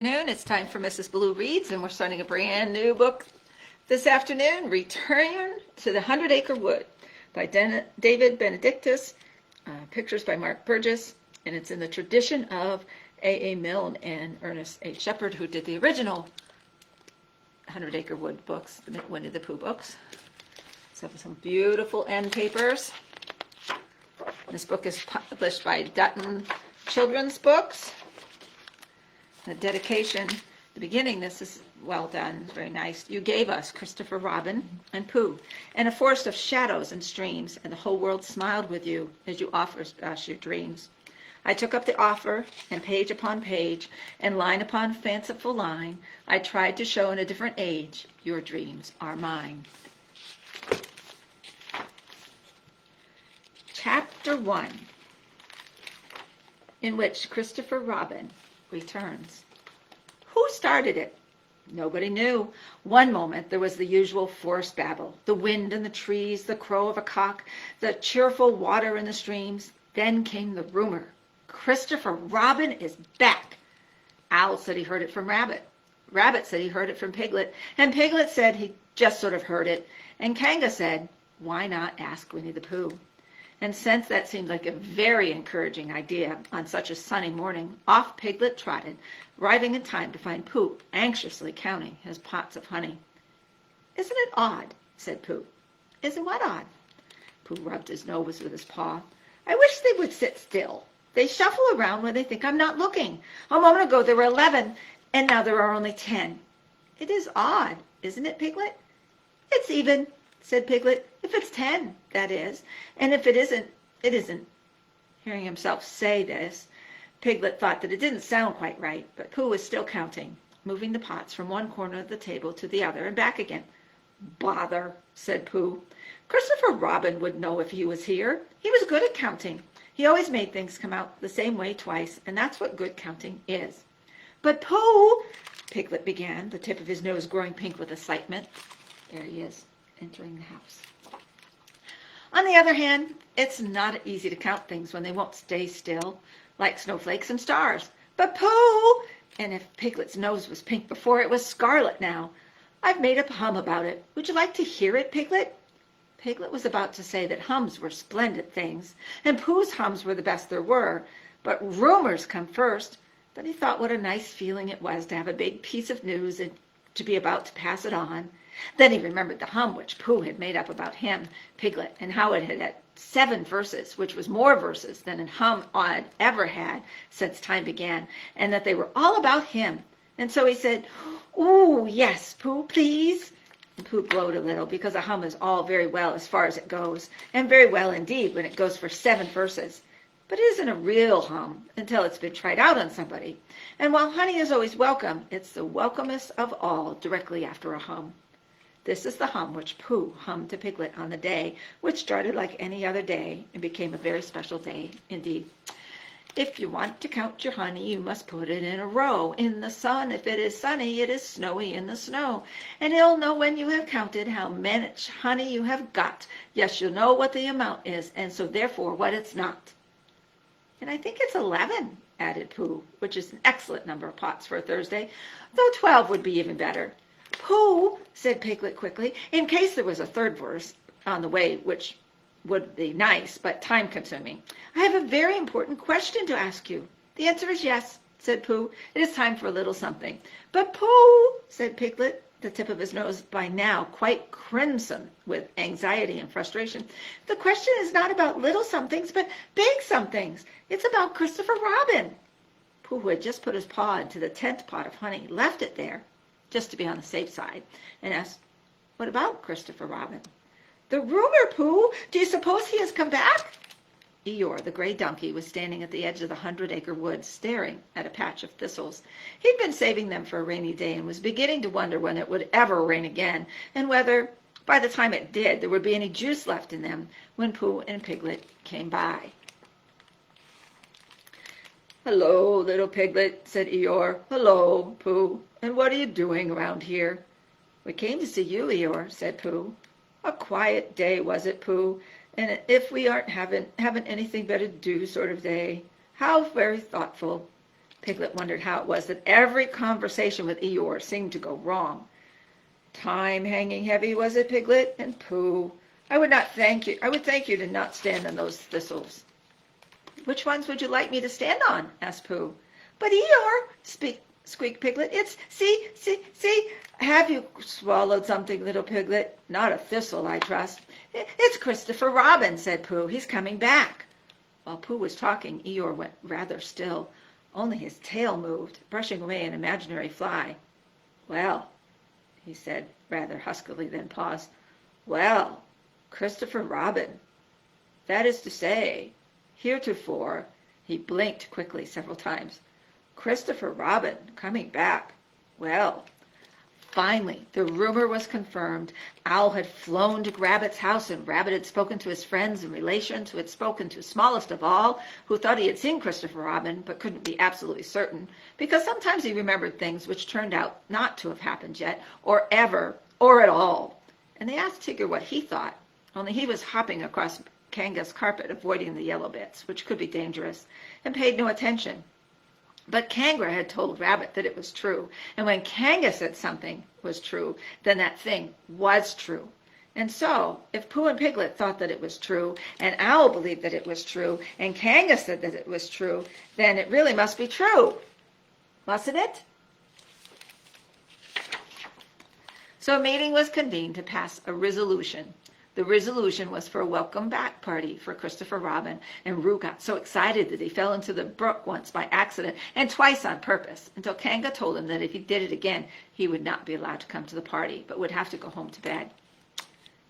Afternoon. It's time for Mrs. Ballou Reads, and we're starting a brand new book this afternoon, Return to the 100-Acre Wood by David Benedictus, pictures by Mark Burgess, and it's in the tradition of A. Milne and Ernest Shepard, who did the original 100-Acre Wood books, the Winnie the Pooh books. So some beautiful end papers. This book is published by Dutton Children's Books. The dedication, the beginning, this is well done, very nice. You gave us Christopher Robin and Pooh, and a forest of shadows and streams, and the whole world smiled with you as you offered us your dreams. I took up the offer, and page upon page, and line upon fanciful line, I tried to show in a different age, your dreams are mine. Chapter 1, in which Christopher Robin returns. Who started it? Nobody knew. One moment there was the usual forest babble, the wind in the trees, the crow of a cock, the cheerful water in the streams. Then came the rumor. Christopher Robin is back. Owl said he heard it from Rabbit. Rabbit said he heard it from Piglet. And Piglet said he just sort of heard it. And Kanga said, why not ask Winnie the Pooh? And since that seemed like a very encouraging idea on such a sunny morning, off Piglet trotted, arriving in time to find Pooh anxiously counting his pots of honey. Isn't it odd? Said Pooh. Isn't what odd? Pooh rubbed his nose with his paw. I wish they would sit still. They shuffle around when they think I'm not looking. A moment ago there were 11, and now there are only 10. It is odd, isn't it, Piglet? It's even, said Piglet. If it's 10, that is. And if it isn't, it isn't. Hearing himself say this, Piglet thought that it didn't sound quite right, but Pooh was still counting, moving the pots from one corner of the table to the other and back again. Bother, said Pooh. Christopher Robin would know if he was here. He was good at counting. He always made things come out the same way twice, and that's what good counting is. But Pooh, Piglet began, the tip of his nose growing pink with excitement. There he is, entering the house. On the other hand, it's not easy to count things when they won't stay still, like snowflakes and stars. But Pooh, and if Piglet's nose was pink before, it was scarlet now. I've made up a hum about it. Would you like to hear it, Piglet? Piglet was about to say that hums were splendid things, and Pooh's hums were the best there were, but rumors come first. Then he thought what a nice feeling it was to have a big piece of news and to be about to pass it on. Then he remembered the hum which Pooh had made up about him, Piglet, and how it had 7 verses, which was more verses than a hum had ever had since time began, and that they were all about him. And so he said, "Ooh, yes, Pooh, please." And Pooh glowed a little, because a hum is all very well as far as it goes, and very well indeed when it goes for 7 verses. But it isn't a real hum until it's been tried out on somebody. And while honey is always welcome, it's the welcomest of all directly after a hum. This is the hum which Pooh hummed to Piglet on the day, which started like any other day and became a very special day indeed. If you want to count your honey, you must put it in a row. In the sun, if it is sunny, it is snowy in the snow. And you'll know when you have counted how much honey you have got. Yes, you'll know what the amount is, and so therefore what it's not. And I think it's 11, added Pooh, which is an excellent number of pots for a Thursday, though 12 would be even better. Pooh, said Piglet quickly, in case there was a third verse on the way, which would be nice, but time-consuming. I have a very important question to ask you. The answer is yes, said Pooh. It is time for a little something. But Pooh, said Piglet, the tip of his nose by now quite crimson with anxiety and frustration, the question is not about little somethings, but big somethings. It's about Christopher Robin. Pooh, who had just put his paw into the 10th pot of honey, left it there, just to be on the safe side, and asked, what about Christopher Robin? The rumor, Pooh. Do you suppose he has come back? Eeyore, the gray donkey, was standing at the edge of the 100-acre wood, staring at a patch of thistles. He'd been saving them for a rainy day and was beginning to wonder when it would ever rain again, and whether, by the time it did, there would be any juice left in them when Pooh and Piglet came by. Hello, little Piglet, said Eeyore. Hello, Pooh. And what are you doing around here? We came to see you, Eeyore, said Pooh. A quiet day, was it, Pooh? And if we haven't anything better to do sort of day. How very thoughtful. Piglet wondered how it was that every conversation with Eeyore seemed to go wrong. Time hanging heavy, was it, Piglet? And Pooh, I would thank you to not stand on those thistles. Which ones would you like me to stand on? Asked Pooh. But Eeyore, squeaked Piglet, see, have you swallowed something, little Piglet? Not a thistle, I trust. It's Christopher Robin, said Pooh. He's coming back. While Pooh was talking, Eeyore went rather still. Only his tail moved, brushing away an imaginary fly. Well, he said rather huskily, then paused. Well, Christopher Robin. That is to say, heretofore, he blinked quickly several times. Christopher Robin coming back. Well, finally, the rumor was confirmed. Owl had flown to Rabbit's house, and Rabbit had spoken to his friends and relations, who had spoken to smallest of all, who thought he had seen Christopher Robin, but couldn't be absolutely certain, because sometimes he remembered things which turned out not to have happened yet, or ever, or at all. And they asked Tigger what he thought, only he was hopping across Kanga's carpet, avoiding the yellow bits, which could be dangerous, and paid no attention. But Kanga had told Rabbit that it was true, and when Kanga said something was true, then that thing was true. And so, if Pooh and Piglet thought that it was true, and Owl believed that it was true, and Kanga said that it was true, then it really must be true, mustn't it? So a meeting was convened to pass a resolution. The resolution was for a welcome back party for Christopher Robin, and Roo got so excited that he fell into the brook once by accident and twice on purpose, until Kanga told him that if he did it again, he would not be allowed to come to the party, but would have to go home to bed.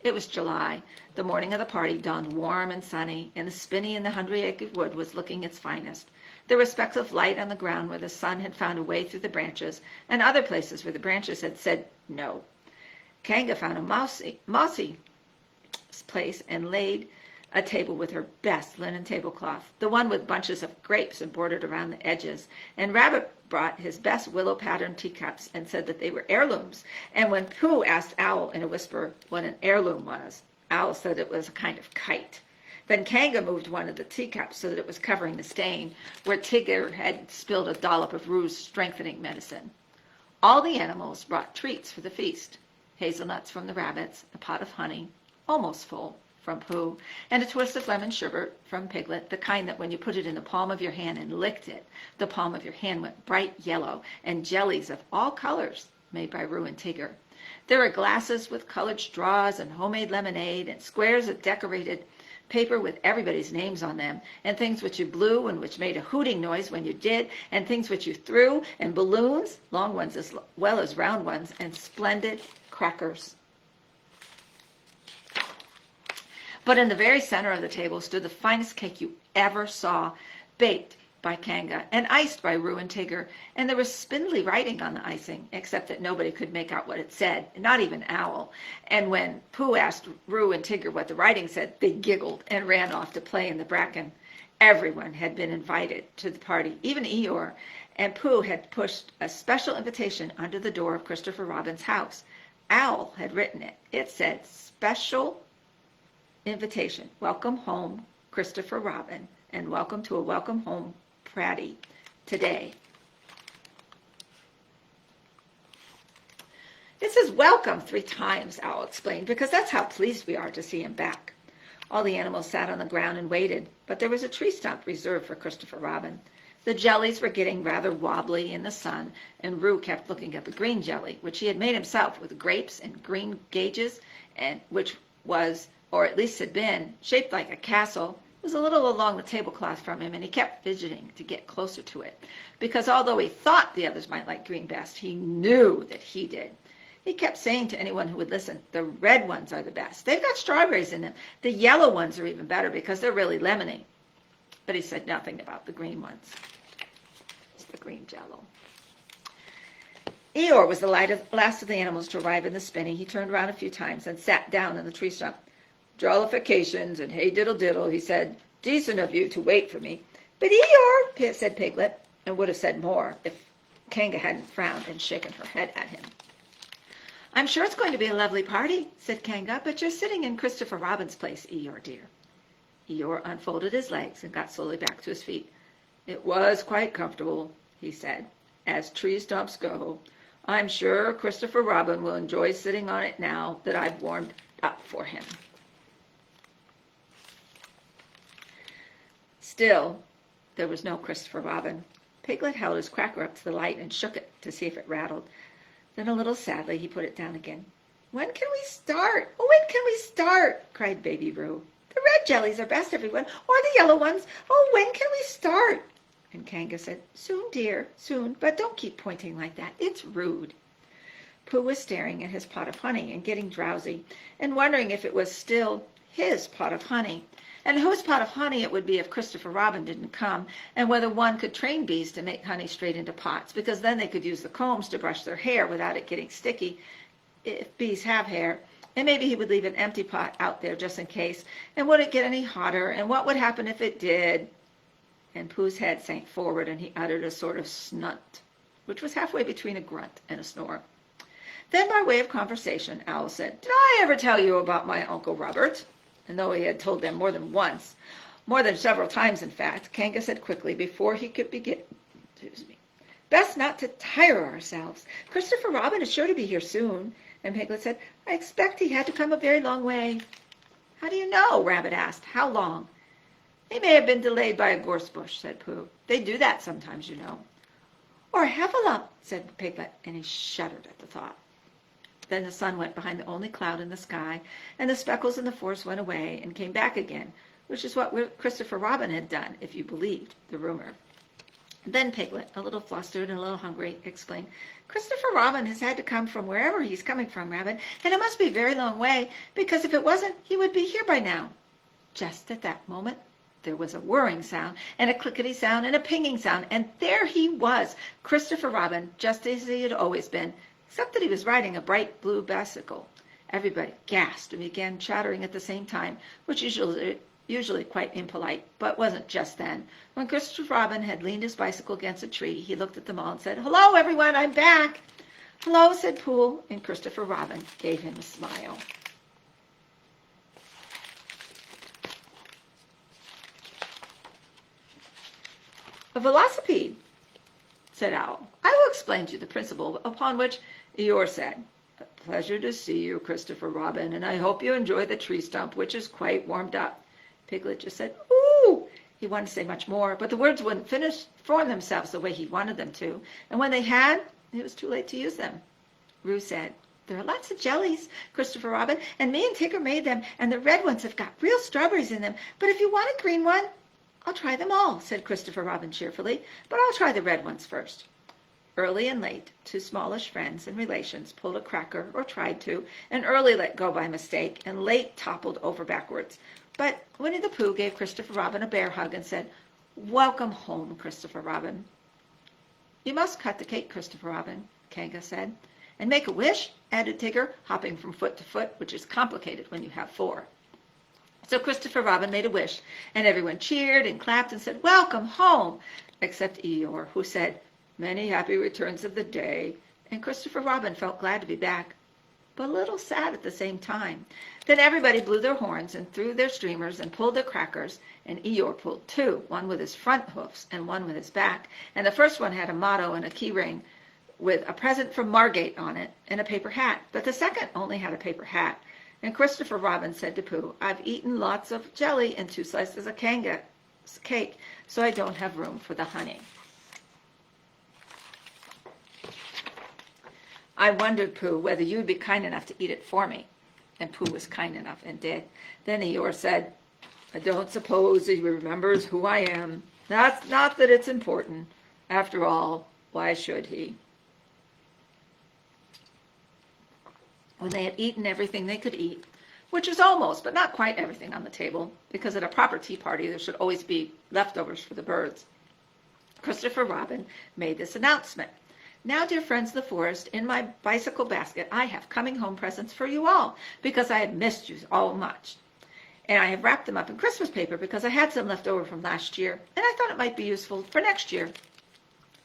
It was July. The morning of the party dawned warm and sunny, and the spinney in the 100-acre wood was looking its finest. There were specks of light on the ground where the sun had found a way through the branches, and other places where the branches had said no. Kanga found a mossy place and laid a table with her best linen tablecloth, the one with bunches of grapes embroidered around the edges, and Rabbit brought his best willow-patterned teacups and said that they were heirlooms. And when Pooh asked Owl in a whisper what an heirloom was, Owl said it was a kind of kite. Then Kanga moved one of the teacups so that it was covering the stain where Tigger had spilled a dollop of Roo's strengthening medicine. All the animals brought treats for the feast: hazelnuts from the rabbits, a pot of honey, almost full, from Pooh, and a twist of lemon sugar from Piglet, the kind that when you put it in the palm of your hand and licked it, the palm of your hand went bright yellow, and jellies of all colors made by Roo and Tigger. There were glasses with colored straws and homemade lemonade, and squares of decorated paper with everybody's names on them, and things which you blew and which made a hooting noise when you did, and things which you threw, and balloons, long ones as well as round ones, and splendid crackers. But in the very center of the table stood the finest cake you ever saw, baked by Kanga and iced by Roo and Tigger, and there was spindly writing on the icing, except that nobody could make out what it said, not even Owl. And when Pooh asked Roo and Tigger what the writing said, they giggled and ran off to play in the bracken. Everyone had been invited to the party, even Eeyore, and Pooh had pushed a special invitation under the door of Christopher Robin's house. Owl had written it. It said, "Special invitation. Welcome home, Christopher Robin, and welcome to a welcome home party today." It says welcome 3 times, Owl explained, because that's how pleased we are to see him back. All the animals sat on the ground and waited, but there was a tree stump reserved for Christopher Robin. The jellies were getting rather wobbly in the sun, and Roo kept looking at the green jelly, which he had made himself with grapes and green gauges, and which was, or at least had been, shaped like a castle. It was a little along the tablecloth from him, and he kept fidgeting to get closer to it, because although he thought the others might like green best, he knew that he did. He kept saying to anyone who would listen, "The red ones are the best. They've got strawberries in them. The yellow ones are even better because they're really lemony." But he said nothing about the green ones. It's the green jello. Eeyore was the last of the animals to arrive in the spinney. He turned around a few times and sat down in the tree stump. "Jollifications and hey diddle diddle," he said. "Decent of you to wait for me." "But Eeyore," said Piglet, and would have said more if Kanga hadn't frowned and shaken her head at him. "I'm sure it's going to be a lovely party," said Kanga, "but you're sitting in Christopher Robin's place, Eeyore dear." Eeyore unfolded his legs and got slowly back to his feet. "It was quite comfortable. he said. "As tree stumps go, I'm sure Christopher Robin will enjoy sitting on it now that I've warmed up for him." Still, there was no Christopher Robin. Piglet held his cracker up to the light and shook it to see if it rattled. Then a little sadly he put it down again. "When can we start? Oh, when can we start?" cried Baby Roo. "The red jellies are best, everyone, or the yellow ones. Oh, when can we start?" And Kanga said, "Soon, dear, soon, but don't keep pointing like that. It's rude." Pooh was staring at his pot of honey and getting drowsy and wondering if it was still his pot of honey, and whose pot of honey it would be if Christopher Robin didn't come, and whether one could train bees to make honey straight into pots, because then they could use the combs to brush their hair without it getting sticky, if bees have hair, and maybe he would leave an empty pot out there just in case, and would it get any hotter, and what would happen if it did? And Pooh's head sank forward, and he uttered a sort of snunt, which was halfway between a grunt and a snore. Then, by way of conversation, Owl said, "Did I ever tell you about my Uncle Robert?" And though he had told them more than once, more than several times, in fact, Kanga said quickly before he could begin, "Best not to tire ourselves. Christopher Robin is sure to be here soon." And Piglet said, "I expect he had to come a very long way." "How do you know?" Rabbit asked. "How long?" "He may have been delayed by a gorse bush," said Pooh. "They do that sometimes, you know." "Or a heffalump," said Piglet, and he shuddered at the thought. Then the sun went behind the only cloud in the sky, and the speckles in the forest went away and came back again, which is what Christopher Robin had done, if you believed the rumor. Then Piglet, a little flustered and a little hungry, exclaimed, "Christopher Robin has had to come from wherever he's coming from, Rabbit, and it must be a very long way, because if it wasn't, he would be here by now." Just at that moment, there was a whirring sound, and a clickety sound, and a pinging sound, and there he was, Christopher Robin, just as he had always been, except that he was riding a bright blue bicycle. Everybody gasped and began chattering at the same time, which usually quite impolite, but wasn't just then. When Christopher Robin had leaned his bicycle against a tree, he looked at them all and said, "Hello, everyone, I'm back." "Hello," said Pooh, and Christopher Robin gave him a smile. "A velocipede," said Owl. "I will explain to you the principle upon which Eeyore said, 'A pleasure to see you, Christopher Robin, and I hope you enjoy the tree stump, which is quite warmed up.'" Piglet just said, "Ooh!" He wanted to say much more, but the words wouldn't form themselves the way he wanted them to, and when they had, it was too late to use them. Roo said, "There are lots of jellies, Christopher Robin, and me and Tigger made them, and the red ones have got real strawberries in them, but if you want a green one—" "I'll try them all," said Christopher Robin cheerfully, "but I'll try the red ones first." Early and late, two smallish friends and relations pulled a cracker, or tried to, and Early let go by mistake, and Late toppled over backwards. But Winnie the Pooh gave Christopher Robin a bear hug and said, "Welcome home, Christopher Robin." "You must cut the cake, Christopher Robin," Kanga said. "And make a wish," added Tigger, hopping from foot to foot, which is complicated when you have four. So Christopher Robin made a wish, and everyone cheered and clapped and said, "Welcome home," except Eeyore, who said, "Many happy returns of the day," and Christopher Robin felt glad to be back, but a little sad at the same time. Then everybody blew their horns and threw their streamers and pulled their crackers, and Eeyore pulled two, one with his front hoofs and one with his back, and the first one had a motto and a key ring with "A present from Margate" on it and a paper hat, but the second only had a paper hat. And Christopher Robin said to Pooh, "I've eaten lots of jelly and 2 slices of Kanga's cake, so I don't have room for the honey." "I wondered, Pooh, whether you'd be kind enough to eat it for me." And Pooh was kind enough and did. Then Eeyore said, "I don't suppose he remembers who I am. That's not that it's important. After all, why should he?" When they had eaten everything they could eat, which was almost, but not quite everything on the table, because at a proper tea party there should always be leftovers for the birds, Christopher Robin made this announcement. "Now, dear friends of the forest, in my bicycle basket I have coming home presents for you all, because I have missed you all much. And I have wrapped them up in Christmas paper because I had some left over from last year, and I thought it might be useful for next year."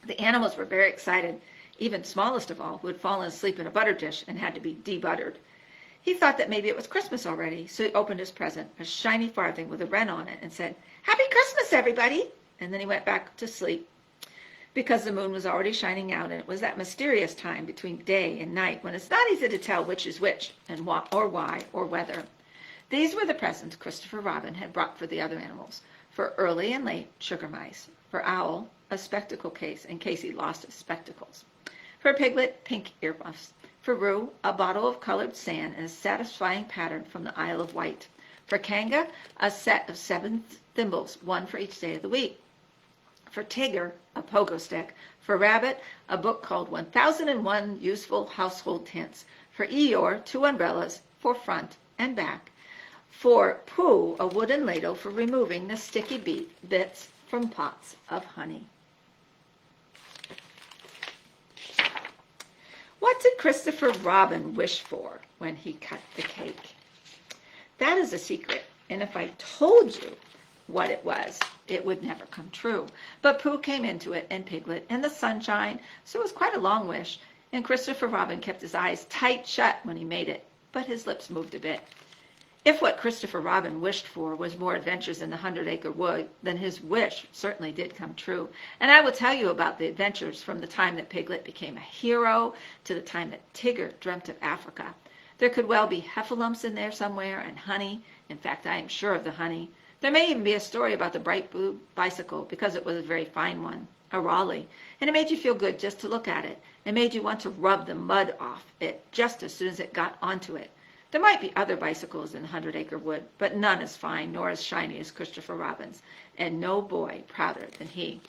The animals were very excited, even smallest of all, who had fallen asleep in a butter dish and had to be debuttered. He thought that maybe it was Christmas already, so he opened his present, a shiny farthing with a wren on it, and said, "Happy Christmas, everybody!" And then he went back to sleep. because the moon was already shining out, and it was that mysterious time between day and night when it's not easy to tell which is which and what or why or whether. These were the presents Christopher Robin had brought for the other animals. For Early and Late, sugar mice. For Owl, a spectacle case in case he lost his spectacles. For Piglet, pink earmuffs. For Roo, a bottle of colored sand in a satisfying pattern from the Isle of Wight. For Kanga, a set of 7 thimbles, one for each day of the week. For Tigger, a pogo stick. For Rabbit, a book called 1001 Useful Household Hints. For Eeyore, 2 umbrellas for front and back. For Pooh, a wooden ladle for removing the sticky bits from pots of honey. What did Christopher Robin wish for when he cut the cake? That is a secret, and if I told you what it was, it would never come true. But Pooh came into it, and Piglet, and the sunshine, so it was quite a long wish, and Christopher Robin kept his eyes tight shut when he made it, but his lips moved a bit. If what Christopher Robin wished for was more adventures in the 100-acre wood, then his wish certainly did come true. And I will tell you about the adventures from the time that Piglet became a hero to the time that Tigger dreamt of Africa. There could well be heffalumps in there somewhere and honey. In fact, I am sure of the honey. There may even be a story about the bright blue bicycle because it was a very fine one, a Raleigh, and it made you feel good just to look at it. It made you want to rub the mud off it just as soon as it got onto it. There might be other bicycles in the 100-acre wood, but none as fine nor as shiny as Christopher Robin's, and no boy prouder than he.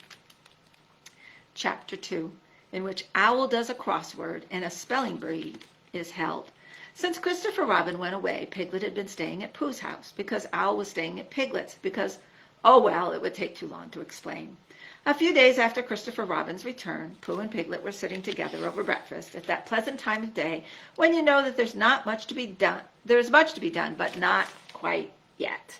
Chapter 2, in which Owl does a crossword and a spelling bee is held. Since Christopher Robin went away, Piglet had been staying at Pooh's house, because Owl was staying at Piglet's, because, oh well, it would take too long to explain. A few days after Christopher Robin's return, Pooh and Piglet were sitting together over breakfast at that pleasant time of day when you know that there's much to be done, but not quite yet.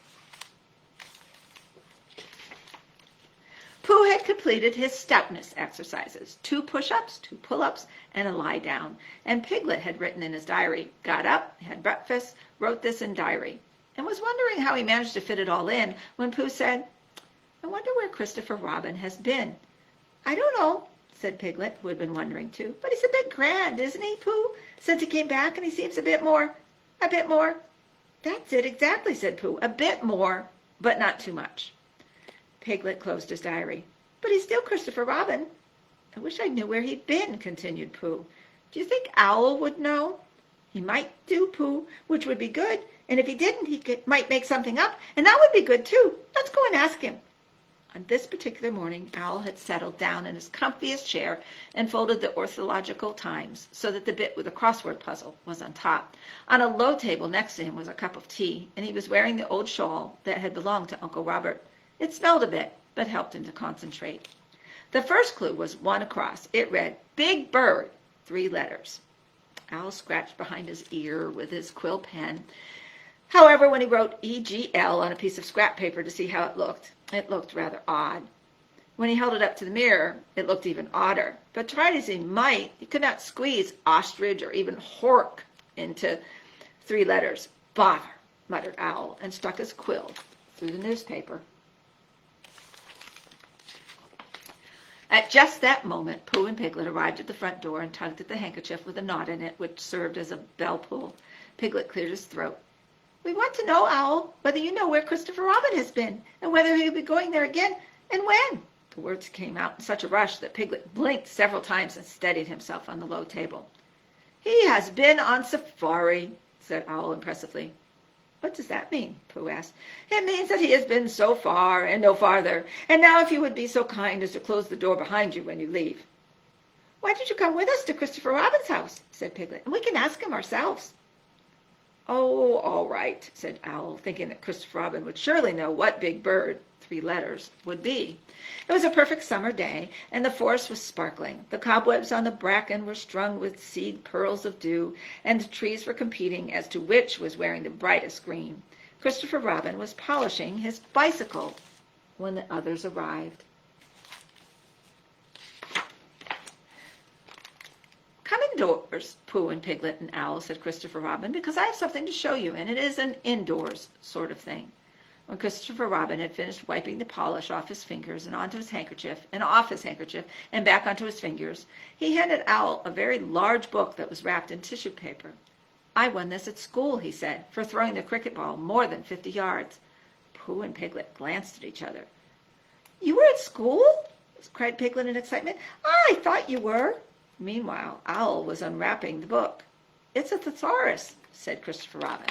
Pooh had completed his stoutness exercises, 2 push-ups, 2 pull-ups, and a lie down, and Piglet had written in his diary, got up, had breakfast, wrote this in diary, and was wondering how he managed to fit it all in when Pooh said, I wonder where Christopher Robin has been. I don't know, said Piglet, who had been wondering too. But he's a bit grand, isn't he, Pooh? Since he came back, and he seems a bit more. That's it exactly, said Pooh. A bit more, but not too much. Piglet closed his diary. But he's still Christopher Robin. I wish I knew where he'd been, continued Pooh. Do you think Owl would know? He might do, Pooh, which would be good. And if he didn't, might make something up, and that would be good too. Let's go and ask him. On this particular morning, Owl had settled down in his comfiest chair and folded the Ornithological Times so that the bit with the crossword puzzle was on top. On a low table next to him was a cup of tea, and he was wearing the old shawl that had belonged to Uncle Robert. It smelled a bit, but helped him to concentrate. The first clue was 1 across. It read, Big Bird, 3 letters. Owl scratched behind his ear with his quill pen. However, when he wrote EGL on a piece of scrap paper to see how it looked rather odd. When he held it up to the mirror, it looked even odder. But tried as he might, he could not squeeze ostrich or even hork into 3 letters. Bother, muttered Owl, and stuck his quill through the newspaper. At just that moment, Pooh and Piglet arrived at the front door and tugged at the handkerchief with a knot in it, which served as a bell pull. Piglet cleared his throat. We want to know, Owl, whether you know where Christopher Robin has been, and whether he'll be going there again, and when. The words came out in such a rush that Piglet blinked several times and steadied himself on the low table. He has been on safari, said Owl impressively. What does that mean? Pooh asked. It means that he has been so far and no farther, and now if you would be so kind as to close the door behind you when you leave. Why don't you come with us to Christopher Robin's house, said Piglet, and we can ask him ourselves. Oh, all right, said Owl, thinking that Christopher Robin would surely know what Big Bird, 3 letters, would be. It was a perfect summer day, and the forest was sparkling. The cobwebs on the bracken were strung with seed pearls of dew, and the trees were competing as to which was wearing the brightest green. Christopher Robin was polishing his bicycle when the others arrived. Come indoors, Pooh and Piglet and Owl, said Christopher Robin, because I have something to show you, and it is an indoors sort of thing. When Christopher Robin had finished wiping the polish off his fingers and onto his handkerchief, and off his handkerchief, and back onto his fingers, he handed Owl a very large book that was wrapped in tissue paper. "I won this at school," he said, "for throwing the cricket ball more than 50 yards. Pooh and Piglet glanced at each other. "You were at school?" cried Piglet in excitement. "I thought you were." Meanwhile, Owl was unwrapping the book. "It's a thesaurus," said Christopher Robin.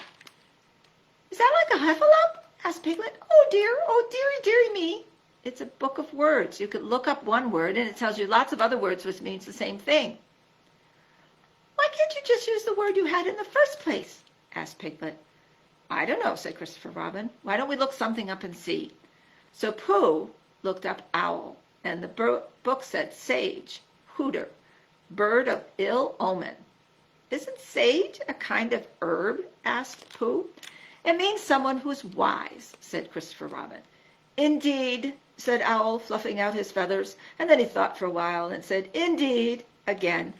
"Is that like a heffalump?" asked Piglet. "Oh dearie, dearie me." "It's a book of words. You could look up one word and it tells you lots of other words which means the same thing." "Why can't you just use the word you had in the first place?" asked Piglet. "I don't know," said Christopher Robin. "Why don't we look something up and see?" So Pooh looked up Owl, and the book said sage, hooter, bird of ill omen. "Isn't sage a kind of herb?" asked Pooh. "It means someone who's wise," said Christopher Robin. "Indeed," said Owl, fluffing out his feathers, and then he thought for a while and said, "Indeed," again.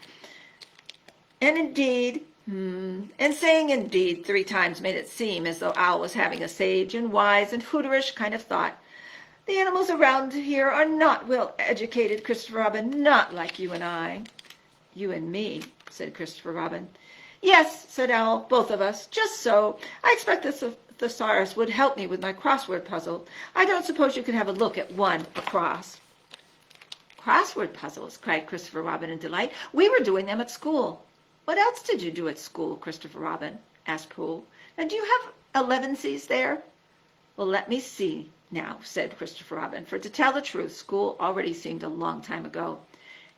And indeed, and saying indeed 3 times made it seem as though Owl was having a sage and wise and hooterish kind of thought. "The animals around here are not well educated, Christopher Robin, not like you and I." "You and me," said Christopher Robin. "Yes," said Owl, "both of us. Just so. I expect this thesaurus would help me with my crossword puzzle. I don't suppose you could have a look at one across." "Crossword puzzles," cried Christopher Robin in delight. "We were doing them at school." "What else did you do at school, Christopher Robin?" asked Pooh. "And do you have 11sies there?" "Well, let me see now," said Christopher Robin, for to tell the truth, school already seemed a long time ago.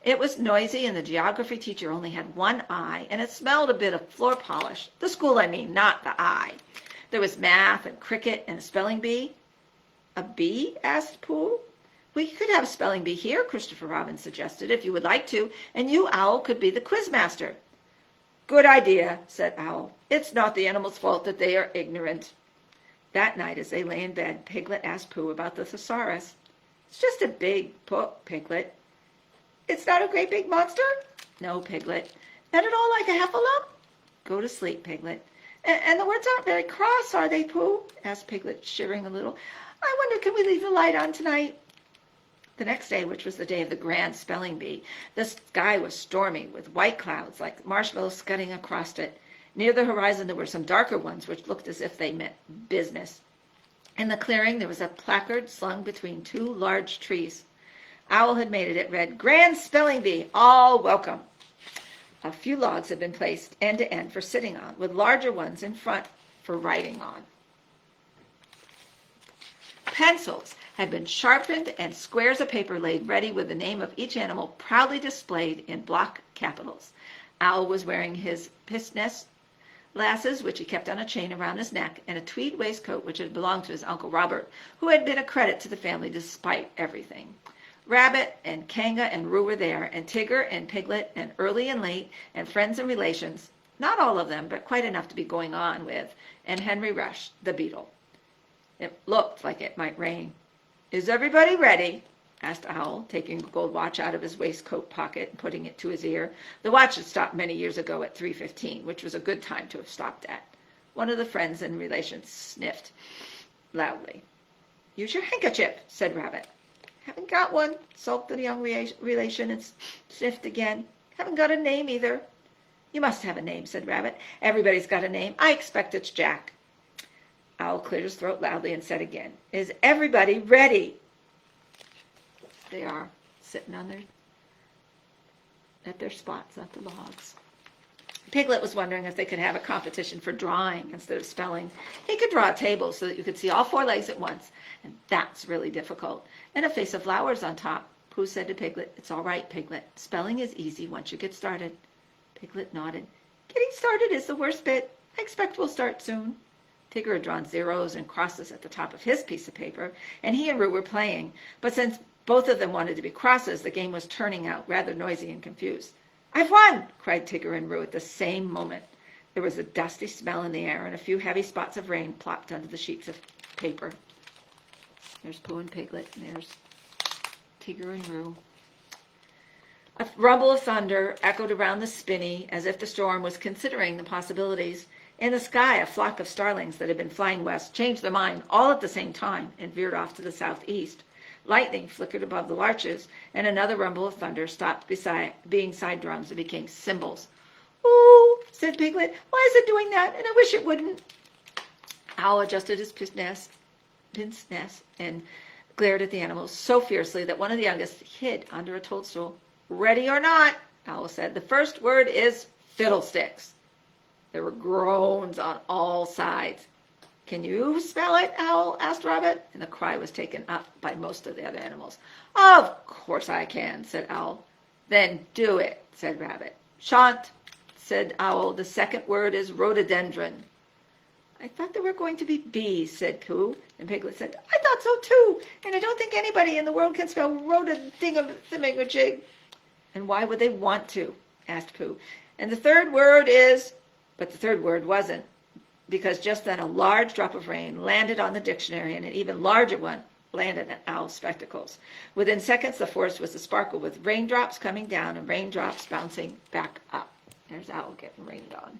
It was noisy, and the geography teacher only had one eye, and it smelled a bit of floor polish. The school, I mean, not the eye. There was math and cricket and a spelling bee. "A bee?" asked Pooh. "We could have a spelling bee here," Christopher Robin suggested, "if you would like to, and you, Owl, could be the quiz master." "Good idea," said Owl. "It's not the animals' fault that they are ignorant." That night, as they lay in bed, Piglet asked Pooh about the thesaurus. "It's just a big book, Piglet." "It's not a great big monster?" "No, Piglet." "Not at all like a heffalump?" "Go to sleep, Piglet." And the words aren't very cross, are they, Pooh?" asked Piglet, shivering a little. "I wonder, can we leave the light on tonight?" The next day, which was the day of the grand spelling bee, the sky was stormy with white clouds like marshmallows scudding across it. Near the horizon there were some darker ones which looked as if they meant business. In the clearing there was a placard slung between 2 large trees. Owl had made it. It read, "Grand Spelling Bee, all welcome." A few logs had been placed end to end for sitting on, with larger ones in front for writing on. Pencils had been sharpened and squares of paper laid ready with the name of each animal proudly displayed in block capitals. Owl was wearing his pisness glasses, which he kept on a chain around his neck, and a tweed waistcoat which had belonged to his Uncle Robert, who had been a credit to the family despite everything. Rabbit and Kanga and Roo were there, and Tigger and Piglet, and Early and Late, and friends and relations, not all of them, but quite enough to be going on with, and Henry Rush, the beetle. It looked like it might rain. "Is everybody ready?" asked Owl, taking the gold watch out of his waistcoat pocket and putting it to his ear. The watch had stopped many years ago at 3:15, which was a good time to have stopped at. One of the friends and relations sniffed loudly. "Use your handkerchief," said Rabbit. "Haven't got one," sulked the young relation and sniffed again. "Haven't got a name either." "You must have a name," said Rabbit. "Everybody's got a name. I expect it's Jack." Owl cleared his throat loudly and said again, "Is everybody ready?" They are, sitting on at their spots, at the logs. Piglet was wondering if they could have a competition for drawing instead of spelling. He could draw a table so that you could see all 4 legs at once, and that's really difficult. And a face of flowers on top. Pooh said to Piglet, "It's all right, Piglet. Spelling is easy once you get started." Piglet nodded. "Getting started is the worst bit. I expect we'll start soon." Tigger had drawn zeros and crosses at the top of his piece of paper, and he and Roo were playing. But since both of them wanted to be crosses, the game was turning out rather noisy and confused. "I've won!" cried Tigger and Roo at the same moment. There was a dusty smell in the air, and a few heavy spots of rain plopped onto the sheets of paper. There's Pooh and Piglet, and there's Tigger and Roo. A rumble of thunder echoed around the spinney as if the storm was considering the possibilities. In the sky, a flock of starlings that had been flying west changed their mind all at the same time and veered off to the southeast. Lightning flickered above the larches, and another rumble of thunder stopped being side drums and became cymbals. "Ooh," said Piglet. "Why is it doing that? And I wish it wouldn't." Owl adjusted his pince nez and glared at the animals so fiercely that one of the youngest hid under a toadstool. "Ready or not," Owl said. "The first word is fiddlesticks." There were groans on all sides. "Can you spell it?" Owl asked Rabbit, and the cry was taken up by most of the other animals. "Of course I can," said Owl. "Then do it," said Rabbit. "Shan't," said Owl. "The second word is rhododendron." "I thought there were going to be bees," said Pooh, and Piglet said, "I thought so too, and I don't think anybody in the world can spell rhododendron." "And why would they want to?" asked Pooh. "And the third word is—" But the third word wasn't, because just then a large drop of rain landed on the dictionary, and an even larger one landed in Owl's spectacles. Within seconds, the forest was asparkle with raindrops coming down and raindrops bouncing back up. There's Owl getting rained on.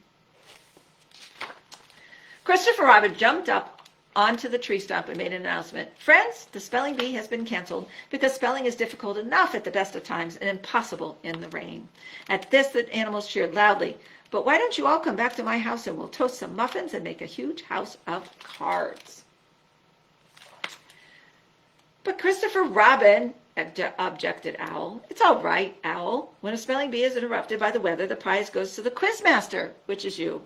Christopher Robin jumped up onto the tree stump and made an announcement. "Friends, the spelling bee has been canceled because spelling is difficult enough at the best of times and impossible in the rain." At this, the animals cheered loudly. "But why don't you all come back to my house and we'll toast some muffins and make a huge house of cards?" "But Christopher Robin," objected Owl. "It's all right, Owl. When a spelling bee is interrupted by the weather, the prize goes to the quizmaster, which is you."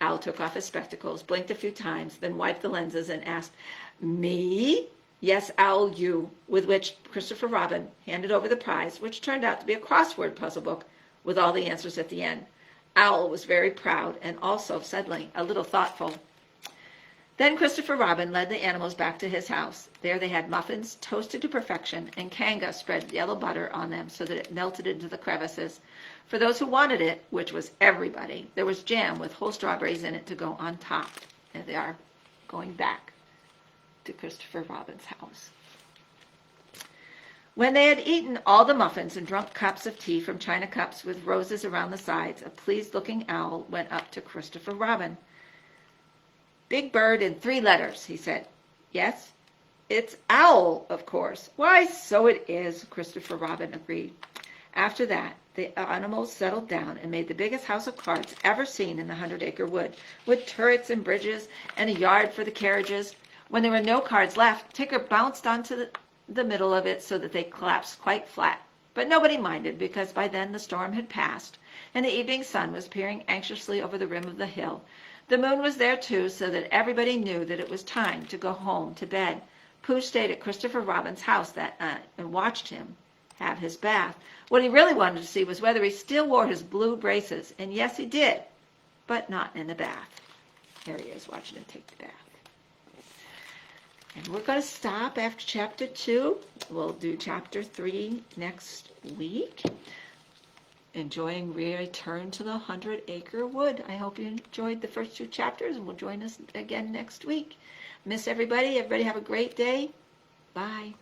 Owl took off his spectacles, blinked a few times, then wiped the lenses and asked, "Me?" "Yes, Owl, you," with which Christopher Robin handed over the prize, which turned out to be a crossword puzzle book with all the answers at the end. Owl was very proud and also suddenly a little thoughtful. Then Christopher Robin led the animals back to his house. There they had muffins toasted to perfection, and Kanga spread yellow butter on them so that it melted into the crevices. For those who wanted it, which was everybody, there was jam with whole strawberries in it to go on top. And they are going back to Christopher Robin's house. When they had eaten all the muffins and drunk cups of tea from china cups with roses around the sides, a pleased-looking owl went up to Christopher Robin. "Big bird in 3 letters, he said. "Yes, it's owl, of course." "Why, so it is," Christopher Robin agreed. After that, the animals settled down and made the biggest house of cards ever seen in the 100-acre wood, with turrets and bridges and a yard for the carriages. When there were no cards left, Tinker bounced onto the middle of it so that they collapsed quite flat. But nobody minded, because by then the storm had passed, and the evening sun was peering anxiously over the rim of the hill. The moon was there too, so that everybody knew that it was time to go home to bed. Pooh stayed at Christopher Robin's house that night and watched him have his bath. What he really wanted to see was whether he still wore his blue braces, and yes, he did, but not in the bath. There he is, watching him take the bath. And we're going to stop after chapter 2. We'll do chapter 3 next week. Enjoying Return to the 100-Acre Wood. I hope you enjoyed the first 2 chapters, and will join us again next week. Miss everybody. Everybody have a great day. Bye.